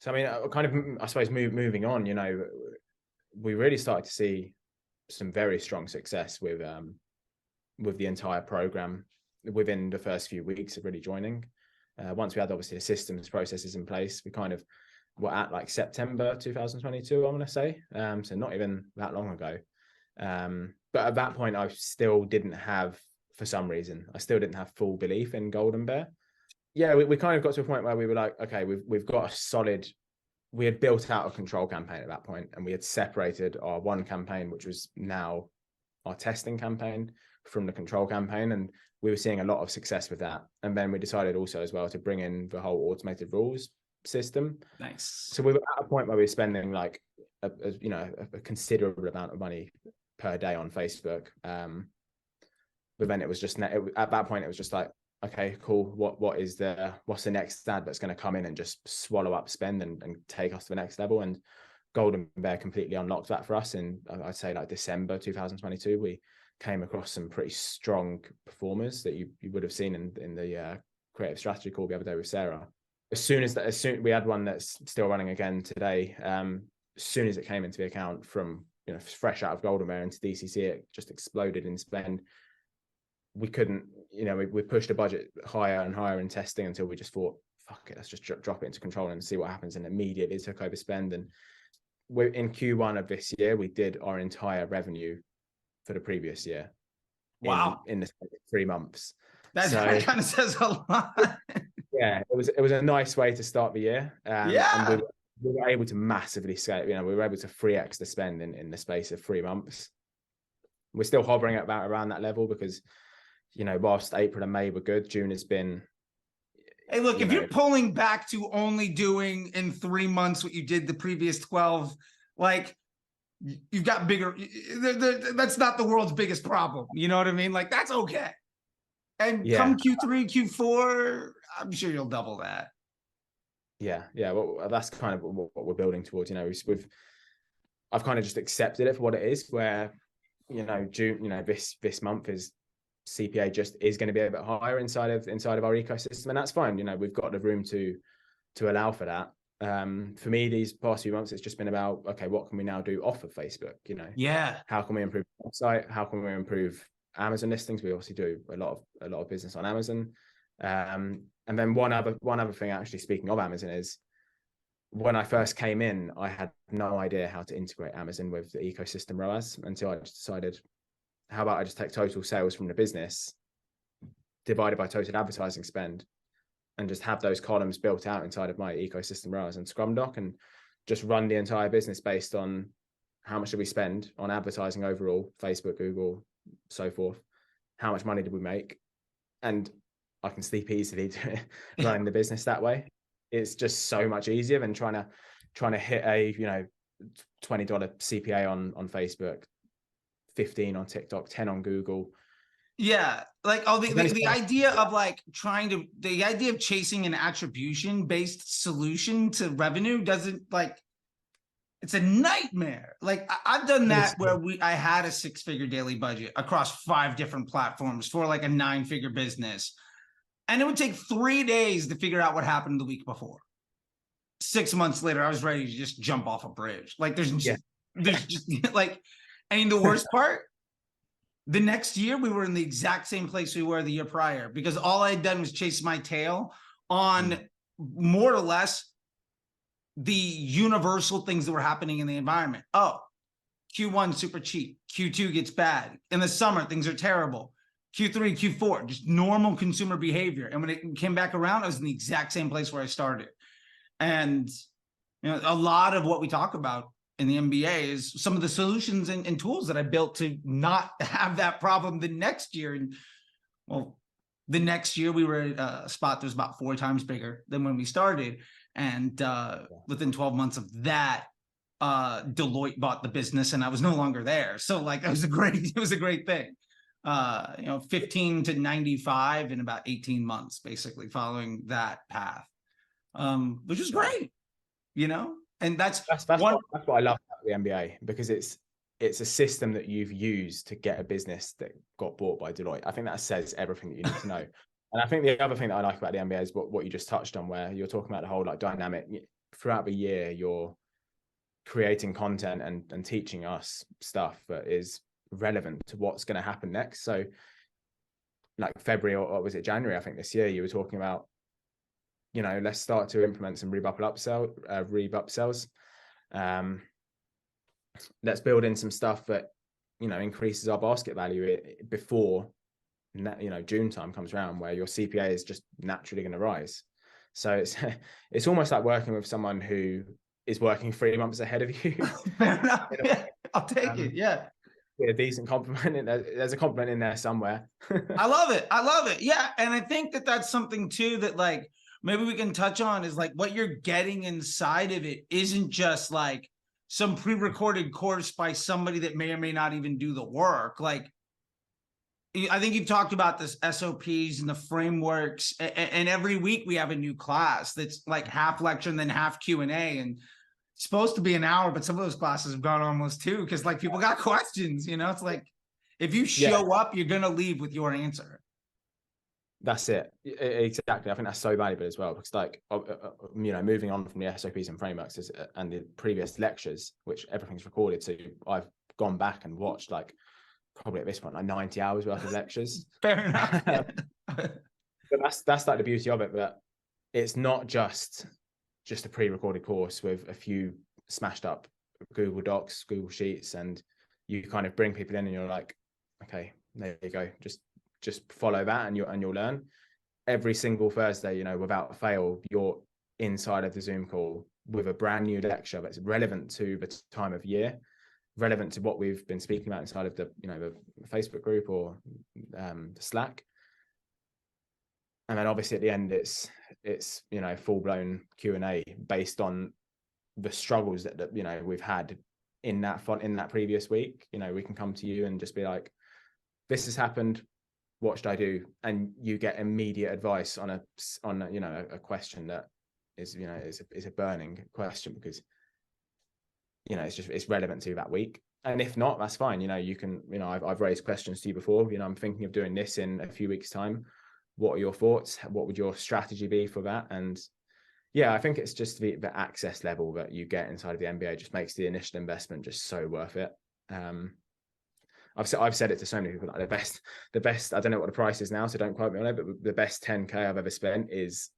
So, I mean, kind of, I suppose, moving on, you know, we really started to see some very strong success with the entire program within the first few weeks of really joining. Once we had obviously the systems processes in place, we kind of were at like September 2022, I want to say. So not even that long ago. But at that point, I still didn't have, for some reason, I still didn't have full belief in Golden Bear. Yeah, we kind of got to a point where we were like, okay, we've got a solid, we had built out a control campaign at that point, and we had separated our one campaign, which was now our testing campaign, from the control campaign, and we were seeing a lot of success with that. And then we decided also as well to bring in the whole automated rules system. Nice. So we were at a point where we were spending like a considerable amount of money per day on Facebook. But then it was just at that point it was just like, okay, cool. What's the next ad that's going to come in and just swallow up spend and take us to the next level? And Golden Bear completely unlocked that for us. And I'd say like December 2022, we came across some pretty strong performers that you would have seen in the creative strategy call the other day with Sarah. As soon we had one that's still running again today. As soon as it came into the account from, you know, fresh out of Golden Bear into DCC, it just exploded in spend. We couldn't, you know, we pushed the budget higher and higher in testing until we just thought, fuck it, let's just drop it into control and see what happens. And immediately took over spend. And we're in Q1 of this year, we did our entire revenue for the previous year. Wow. In the 3 months. That kind of says a lot. Yeah, it was a nice way to start the year. And we were able to massively scale. You know, we were able to 3x the spend in the space of 3 months. We're still hovering at about around that level because, you know, whilst April and May were good, June has been. Hey, look, if you're pulling back to only doing in 3 months what you did the previous 12, like, you've got bigger, that's not the world's biggest problem. You know what I mean? Like, that's okay. And come Q3, Q4, I'm sure you'll double that. Yeah. Well, that's kind of what we're building towards. You know, I've kind of just accepted it for what it is. Where, you know, June, you know, this month is CPA just is going to be a bit higher inside of our ecosystem, and that's fine. You know, we've got the room to allow for that. For me, these past few months, it's just been about, okay, what can we now do off of Facebook? You know, how can we improve the website? How can we improve Amazon listings? We obviously do a lot of business on Amazon. And then one other thing, actually, speaking of Amazon, is when I first came in, I had no idea how to integrate Amazon with the ecosystem ROAS until I just decided, how about I just take total sales from the business divided by total advertising spend, and just have those columns built out inside of my ecosystem ROAS and Scrum Doc, and just run the entire business based on how much did we spend on advertising overall, Facebook, Google, so forth. How much money did we make? And I can sleep easily running the business that way. It's just so much easier than trying to hit a, you know, $20 CPA on Facebook, 15 on TikTok, 10 on Google. Yeah, like the idea of like the idea of chasing an attribution based solution to revenue doesn't, like, it's a nightmare. Like, I've done that where I had a 6-figure daily budget across 5 different platforms for like a 9-figure business, and it would take 3 days to figure out what happened the week before. 6 months later, I was ready to just jump off a bridge. Like, there's just like, I mean, the worst part, the next year we were in the exact same place we were the year prior, because all I had done was chase my tail on more or less the universal things that were happening in the environment. Oh, Q1 super cheap, Q2 gets bad, in the summer things are terrible, Q3, Q4, just normal consumer behavior. And when it came back around, I was in the exact same place where I started. And, you know, a lot of what we talk about in the MBA is some of the solutions and tools that I built to not have that problem the next year. And, well, the next year we were at a spot that was about 4 times bigger than when we started. And within 12 months of that, Deloitte bought the business and I was no longer there. So, like, it was a great thing. You know, 15 to 95 in about 18 months, basically following that path, which is great, you know. And that's what I love about the MBA, because it's a system that you've used to get a business that got bought by Deloitte. I think that says everything that you need to know. And I think the other thing that I like about the MBA is what you just touched on, where you're talking about the whole like dynamic. throughout the year, you're creating content and teaching us stuff that is relevant to what's going to happen next. So like February or was it January, I think this year, you were talking about, you know, let's start to implement some Reeb upsells. Let's build in some stuff that, you know, increases our basket value before, you know, June time comes around, where your CPA is just naturally going to rise. So it's almost like working with someone who is working 3 months ahead of you. Fair enough. Yeah, I'll take it. Yeah. A decent compliment. There's a compliment in there somewhere. I love it. I love it. Yeah. And I think that that's something too that like maybe we can touch on, is like what you're getting inside of it isn't just like some pre-recorded course by somebody that may or may not even do the work. Like, I think you've talked about this SOPs and the frameworks, and every week we have a new class that's like half lecture and then half Q&A, and it's supposed to be an hour, but some of those classes have gone almost 2 because like people got questions, you know. It's like if you show up, you're gonna leave with your answer. That's it. Exactly. I think that's so valuable as well, because like, you know, moving on from the SOPs and frameworks and the previous lectures, which everything's recorded. So I've gone back and watched like probably at this point, like 90 hours worth of lectures. Fair enough. But that's like the beauty of it, that it's not just a pre-recorded course with a few smashed up Google Docs, Google Sheets, and you kind of bring people in and you're like, okay, there you go. Just follow that and you'll learn. Every single Thursday, you know, without fail, you're inside of the Zoom call with a brand new lecture that's relevant to the time of year, relevant to what we've been speaking about inside of the, you know, the Facebook group or the Slack. And then obviously at the end, it's you know, full-blown Q&A based on the struggles that you know, we've had in that previous week. You know, we can come to you and just be like, this has happened, what should I do? And you get immediate advice on a you know, a question that is, you know, is a burning question, because, you know, it's relevant to that week. And if not, that's fine. You know, you can, you know, I've raised questions to you before, you know, I'm thinking of doing this in a few weeks' time. What are your thoughts? What would your strategy be for that? And yeah, I think it's just the access level that you get inside of the MBA just makes the initial investment just so worth it. I've said it to so many people, like the best, I don't know what the price is now, so don't quote me on it, but the best 10K I've ever spent is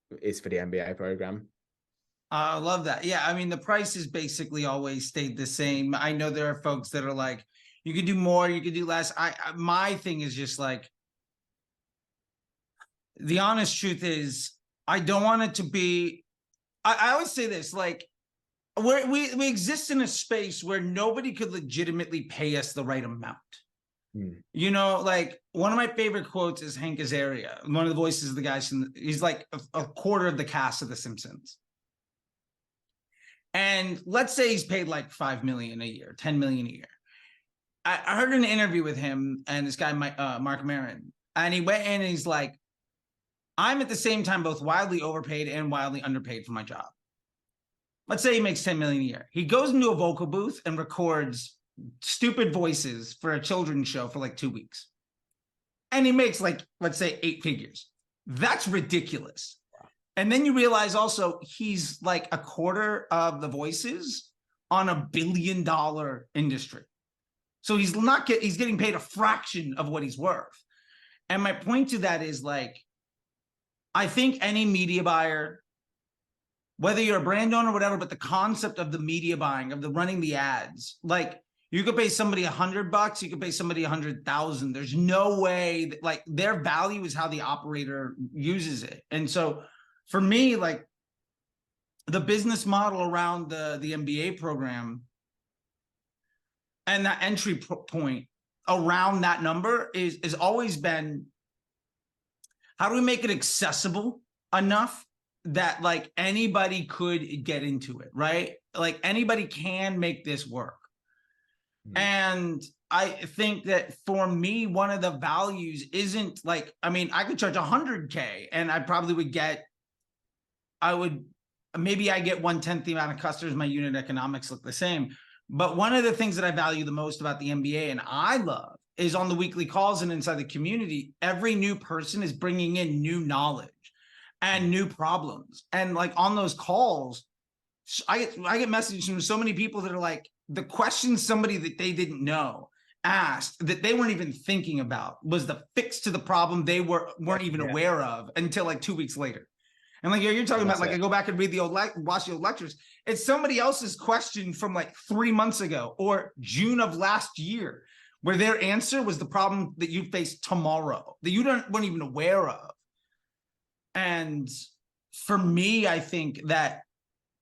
for the MBA program. I love that. Yeah, I mean, the price has basically always stayed the same. I know there are folks that are like, you could do more, you could do less. My thing is just like, the honest truth is, I don't want it to be, I always say this, like, we exist in a space where nobody could legitimately pay us the right amount. You know, like one of my favorite quotes is Hank Azaria, one of the voices of the guys. He's like a quarter of the cast of The Simpsons. And let's say he's paid like 5 million a year, 10 million a year. I heard an interview with him and this guy, Mark Maron, and he went in and he's like, I'm at the same time both wildly overpaid and wildly underpaid for my job. Let's say he makes 10 million a year. He goes into a vocal booth and records stupid voices for a children's show for like 2 weeks. And he makes like, let's say 8 figures. That's ridiculous. And then you realize also he's like a quarter of the voices on $1 billion industry. So he's getting paid a fraction of what he's worth. And my point to that is like, I think any media buyer, whether you're a brand owner or whatever, but the concept of the media buying, of the running the ads, like you could pay somebody $100, you could pay somebody 100,000. There's no way that, like, their value is how the operator uses it. And so for me, like the business model around the MBA program and that entry point around that number is always been, how do we make it accessible enough that like anybody could get into it, right? Like anybody can make this work. And I think that for me, one of the values isn't like, I mean, I could charge 100K and I probably would get, maybe I get 1/10 the amount of customers, my unit economics look the same. But one of the things that I value the most about the MBA and I love is on the weekly calls and inside the community, every new person is bringing in new knowledge. and new problems. And like on those calls, I get messages from so many people that are like, the question somebody that they didn't know asked that they weren't even thinking about was the fix to the problem they weren't even aware of until like 2 weeks later. And like you're talking about, like I go back and read the watch the old lectures. It's somebody else's question from like 3 months ago or June of last year, where their answer was the problem that you face tomorrow that you weren't even aware of. And for me, I think that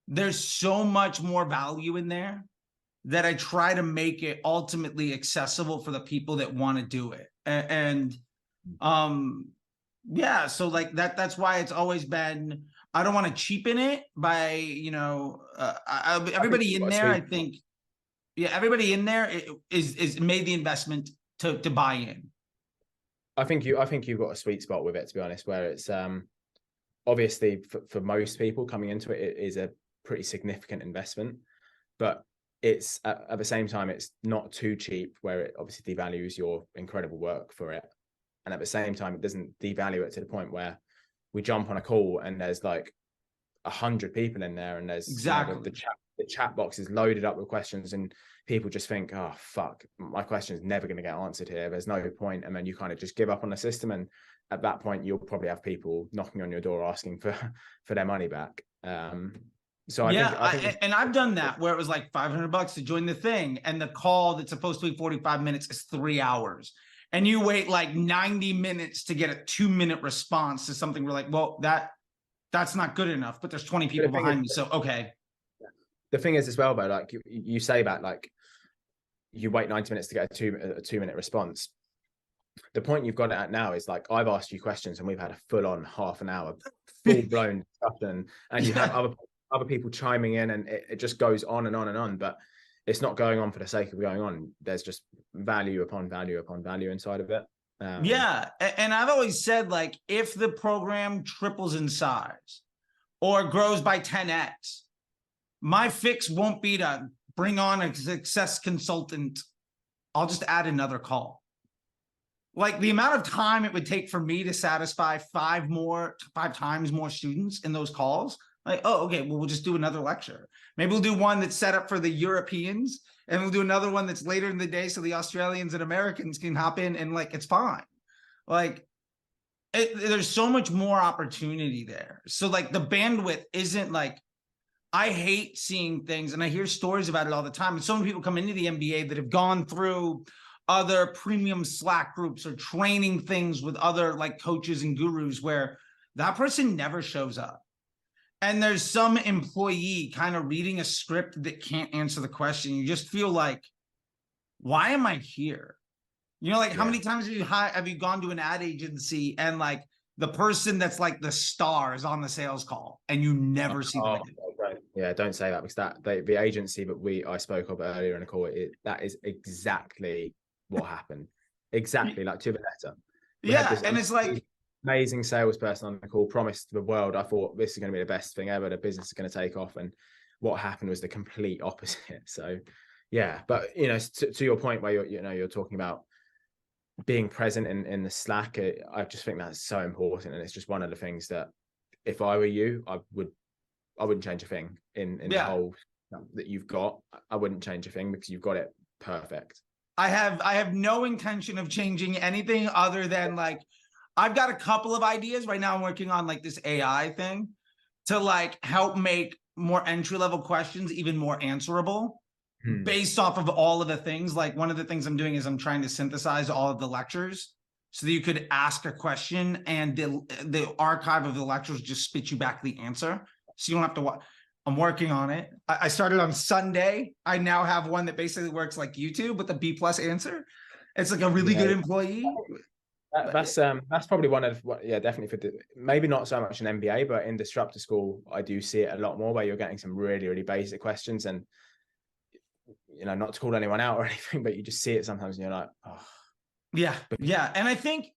there's so much more value in there that I try to make it ultimately accessible for the people that want to do it. And yeah, so like that's why it's always been, I don't want to cheapen it by, you know, everybody in there, I think, yeah, everybody in there is made the investment to buy in. I think you've got a sweet spot with it, to be honest, where it's obviously for most people coming into it, it is a pretty significant investment, but it's at the same time, it's not too cheap where it obviously devalues your incredible work for it. And at the same time, it doesn't devalue it to the point where we jump on a call and there's like 100 people in there and there's exactly, you know, the chat box is loaded up with questions and people just think, oh fuck, my question is never going to get answered here, there's no point. And then you kind of just give up on the system, and at that point you'll probably have people knocking on your door asking for their money back. So I think and I've done that where it was like $500 to join the thing, and the call that's supposed to be 45 minutes is 3 hours, and you wait like 90 minutes to get a 2-minute response to something. We're like, well, that's not good enough, but there's 20 people behind me, so okay. The thing is as well, though, like you say that like you wait 90 minutes to get a 2-minute response. The point you've got it at now is like, I've asked you questions and we've had a full-on half an hour, full-blown discussion, and you have other people chiming in, and it just goes on and on and on, but it's not going on for the sake of going on. There's just value upon value upon value inside of it. Yeah, and I've always said, like, if the program triples in size or grows by 10x, my fix won't be to bring on a success consultant. I'll just add another call. Like the amount of time it would take for me to satisfy 5 times more students in those calls. Like, oh, okay, well, we'll just do another lecture. Maybe we'll do one that's set up for the Europeans, and we'll do another one that's later in the day so the Australians and Americans can hop in, and like, it's fine. Like, there's so much more opportunity there. So like the bandwidth isn't like, I hate seeing things, and I hear stories about it all the time. And so many people come into the MBA that have gone through other premium Slack groups or training things with other like coaches and gurus where that person never shows up. And there's some employee kind of reading a script that can't answer the question. You just feel like, why am I here? You know, like how many times have you gone to an ad agency and like the person that's like the star is on the sales call and you never see them again? Yeah, don't say that, because the agency that I spoke of earlier in the call, that is exactly what happened. Exactly, like to the letter. And it's like amazing salesperson on the call promised the world, I thought this is going to be the best thing ever, the business is going to take off, and what happened was the complete opposite. So yeah, but you know, to your point where you're talking about being present in the Slack, I just think that's so important, and it's just one of the things that if I were you, I wouldn't change a thing in the whole that you've got. I wouldn't change a thing because you've got it perfect. I have no intention of changing anything other than like, I've got a couple of ideas right now. I'm working on like this AI thing to like help make more entry-level questions even more answerable based off of all of the things. Like one of the things I'm doing is I'm trying to synthesize all of the lectures so that you could ask a question and the archive of the lectures just spit you back the answer. So you don't have to watch. I'm working on it. I started on Sunday. I now have one that basically works like YouTube with a B+ answer. It's like a really good employee. That's probably one of definitely for maybe not so much an MBA, but in disruptor school I do see it a lot more, where you're getting some really basic questions, and you know, not to call anyone out or anything, but you just see it sometimes and you're like, oh yeah. And I think